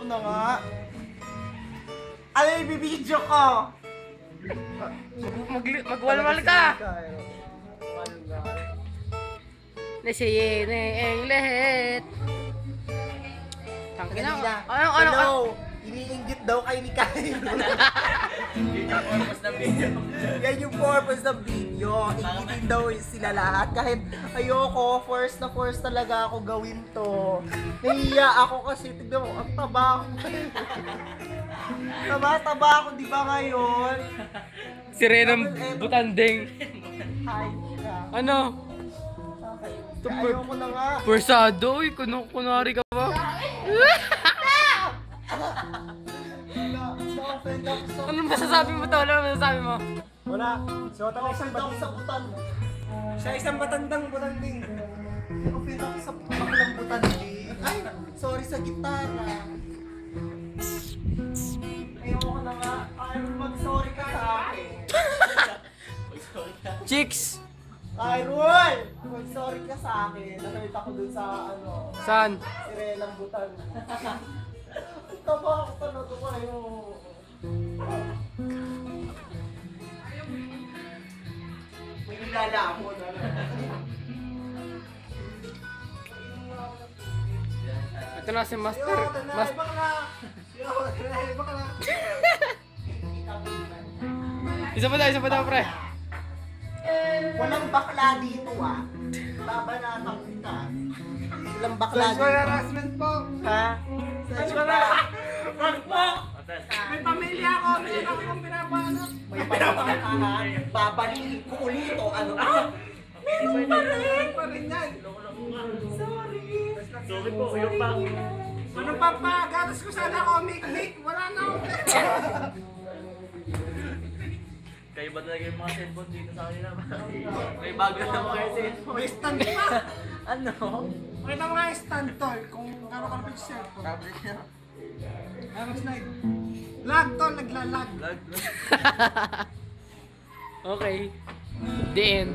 na nga. Ano yung bibidyo ko? Magwalwal ka! Nasiyin ang lahat. Tangina. Ano? Iniinggit daw kayo ni Kyle. Yun yung purpose ng video. Yan yung purpose ng video. Inggitin daw sila lahat. Kahit ayoko, force talaga ako gawin to. Nahiya ako kasi, tignan mo, ang taba ako. Taba ako, di ba ngayon? Sirenang butanding. Hi, Ano? ayoko na nga. Persado, uy, kunwari ka ba? Na-offend ako sa... Ano masasabi mo to? Ano masasabi mo? Wala. So, talaga isang Na-offend ako sa butan. Siya isang matandang butanding. Na-offend ako sa baklang butanding. Ay, sorry sa gitara. Ayoko na nga. Ay, mag-sorry ka sa akin. Chicks! Tyrone! Mag-sorry ka sa akin. Nakita ko dun sa ano, Saan? sirenang butan. Ang taba ako talaga kayo. May nilalamon. Ito na si Master. Ibang na. Ibang na. Isa pa daw, pre. Walang bakla dito ah. Babanatan kita. Walang bakla dito. Sexual harassment po. Ha? Sexual harassment. Wag po. May pamilya ako. May ako kong pinapaano. May pamamahan. Babalikin ko ulit o ano. Ah! Meron pa rin! Pa rin yan. Sorry. Sorry po, yung pang... Ano pa pa? Gatas ko sana comic-mic. Wala na akong pera. Kayo ba talaga yung mga cellphone dito sa kanila? May bago na mga cellphone. May stand pa. Ano? Pakita mo nga yung stand tol. Kung gano'n ka na cellphone. Tablet niya. Ano slide? Lag tol. Naglalag. Lag. Okay. The end.